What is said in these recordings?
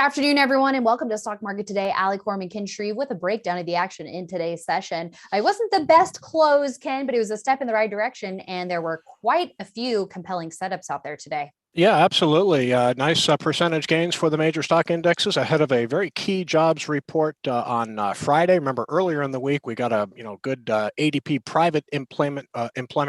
afternoon, everyone, and welcome to Stock Market Today. Ali Corman-Kintree with a breakdown of the action in today's session. It wasn't the best close, Ken, but it was a step in the right direction, and there were quite a few compelling setups out there today. Yeah, absolutely. Nice percentage gains for the major stock indexes ahead of a very key jobs report on Friday. Remember, earlier in the week we got a good ADP private employment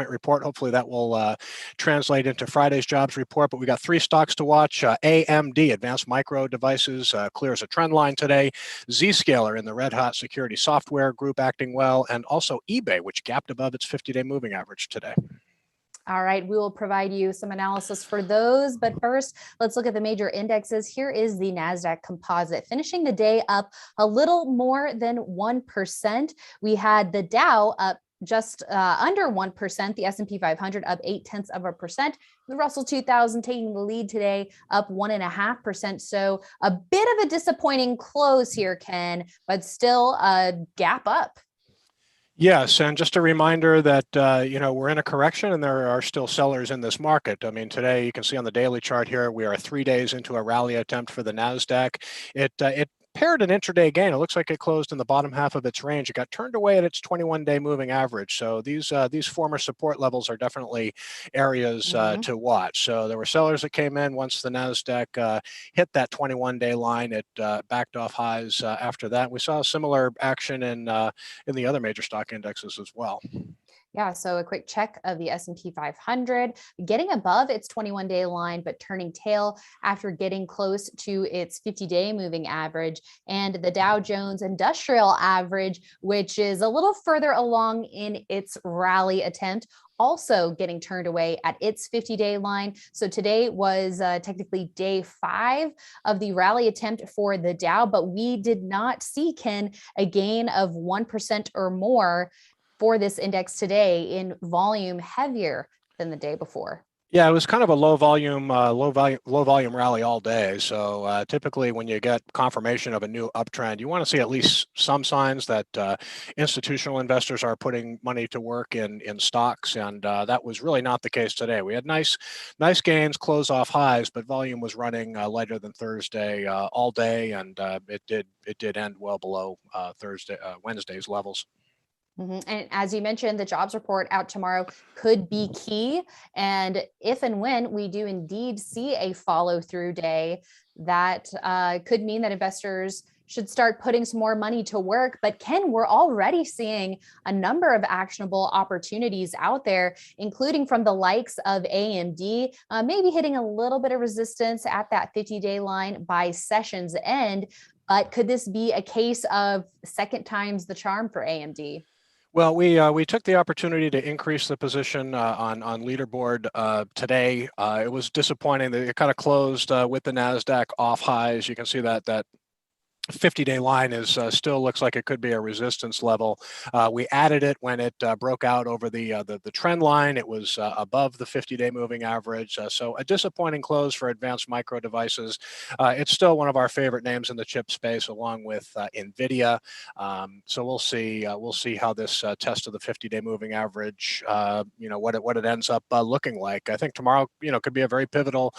report. Hopefully that will translate into Friday's jobs report. But we got three stocks to watch. AMD, Advanced Micro Devices, clears a trend line today. Zscaler in the red hot security software group acting well, and also eBay, which gapped above its 50-day moving average today. All right, we will provide you some analysis for those. But first, let's look at the major indexes. Here is the NASDAQ composite, finishing the day up a little more than 1%. We had the Dow up just under 1%, the S&P 500 up 0.8%, the Russell 2000 taking the lead today up 1.5%. So a bit of a disappointing close here, Ken, but still a gap up. Yes, and just a reminder that we're in a correction and there are still sellers in this market. I mean, today you can see on the daily chart here we are 3 days into a rally attempt for the Nasdaq. It paired an intraday gain. It looks like it closed in the bottom half of its range. It got turned away at its 21-day moving average. So these former support levels are definitely areas to watch. So there were sellers that came in once the Nasdaq hit that 21-day line. It backed off highs after that. We saw similar action in the other major stock indexes as well. Yeah, so a quick check of the S&P 500 getting above its 21-day line, but turning tail after getting close to its 50-day moving average, and the Dow Jones Industrial Average, which is a little further along in its rally attempt, also getting turned away at its 50-day line. So today was technically day 5 of the rally attempt for the Dow, but we did not see, Ken, a gain of 1% or more for this index today in volume heavier than the day before. Yeah, it was kind of a low volume rally all day. So typically when you get confirmation of a new uptrend, you want to see at least some signs that institutional investors are putting money to work in stocks, and that was really not the case today. We had nice gains, close off highs, but volume was running lighter than Thursday all day, and it did end well below Wednesday's levels. And as you mentioned, the jobs report out tomorrow could be key. And if and when we do indeed see a follow through day, that could mean that investors should start putting some more money to work. But Ken, we're already seeing a number of actionable opportunities out there, including from the likes of AMD, maybe hitting a little bit of resistance at that 50-day line by session's end. But could this be a case of second time's the charm for AMD? Well, we took the opportunity to increase the position on leaderboard today. It was disappointing that it kind of closed with the Nasdaq off highs. You can see that 50-day line is still looks like it could be a resistance level. We added it when it broke out over the trend line. It was above the 50-day moving average. So a disappointing close for Advanced Micro Devices. It's still one of our favorite names in the chip space, along with Nvidia. So we'll see how this test of the 50-day moving average, what it ends up looking like. I think tomorrow, could be a very pivotal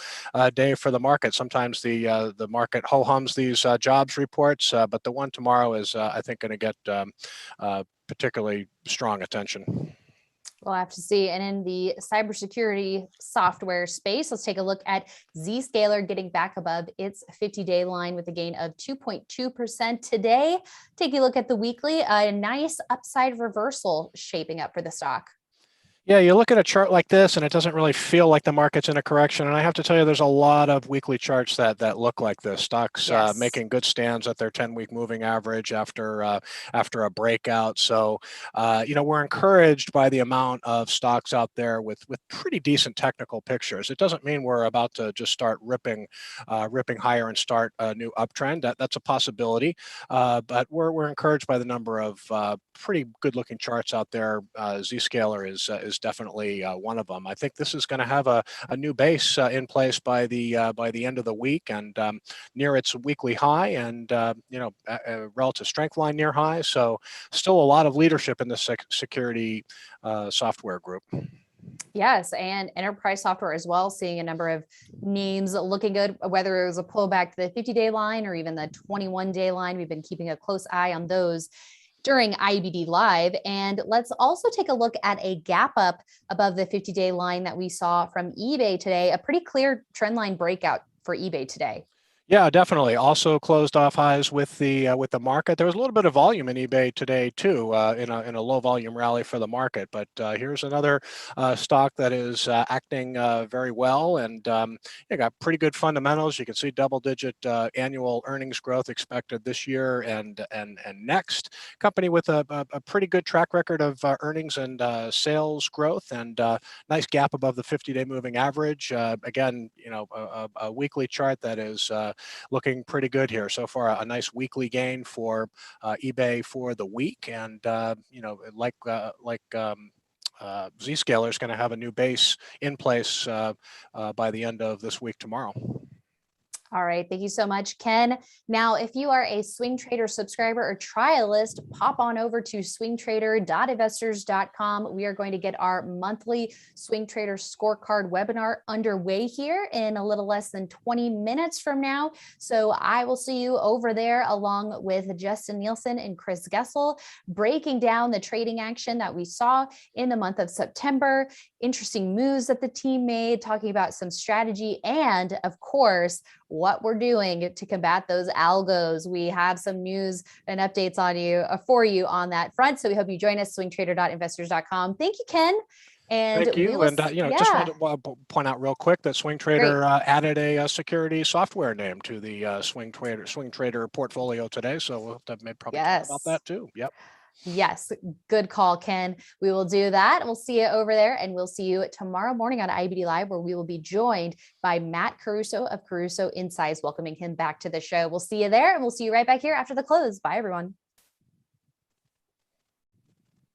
day for the market. Sometimes the market ho-hums these jobs reports. But the one tomorrow is, I think, going to get particularly strong attention. We'll have to see. And in the cybersecurity software space, let's take a look at Zscaler getting back above its 50-day line with a gain of 2.2% today. Take a look at the weekly, a nice upside reversal shaping up for the stock. Yeah, you look at a chart like this and it doesn't really feel like the market's in a correction. And I have to tell you, there's a lot of weekly charts that look like this. Stocks making good stands at their 10-week moving average after a breakout. So, we're encouraged by the amount of stocks out there with pretty decent technical pictures. It doesn't mean we're about to just start ripping higher and start a new uptrend. That's a possibility. But we're encouraged by the number of pretty good-looking charts out there. Zscaler is definitely one of them. I think this is going to have a new base in place by the end of the week, and near its weekly high, and a relative strength line near high. So still a lot of leadership in the security software group. Yes, and enterprise software as well, seeing a number of names looking good, whether it was a pullback to the 50-day line or even the 21-day line. We've been keeping a close eye on those during IBD Live. And let's also take a look at a gap up above the 50-day line that we saw from eBay today, a pretty clear trend line breakout for eBay today. Yeah, definitely. Also closed off highs with the market. There was a little bit of volume in eBay today too, in a low volume rally for the market. But here's another stock that is acting very well, and you got pretty good fundamentals. You can see double-digit annual earnings growth expected this year and next. Company with a pretty good track record of earnings and sales growth, and nice gap above the 50-day moving average. Again, a weekly chart that is looking pretty good here so far. A nice weekly gain for eBay for the week, and Zscaler is going to have a new base in place by the end of this week tomorrow. All right. Thank you so much, Ken. Now, if you are a Swing Trader subscriber or trialist, pop on over to swingtrader.investors.com. We are going to get our monthly Swing Trader scorecard webinar underway here in a little less than 20 minutes from now. So I will see you over there along with Justin Nielsen and Chris Gessel, breaking down the trading action that we saw in the month of September, interesting moves that the team made, talking about some strategy, and of course, what we're doing to combat those algos. We have some news and updates for you on that front. So we hope you join us, swingtrader.investors.com. Thank you, Ken. And Thank you. And just wanted to point out real quick that Swing Trader added a security software name to the Swing Trader portfolio today. So we'll have to probably talk about that too. Yep. Yes, good call, Ken. We will do that. We'll see you over there, and we'll see you tomorrow morning on IBD Live, where we will be joined by Matt Caruso of Caruso Insights, welcoming him back to the show. We'll see you there, and we'll see you right back here after the close. Bye, everyone.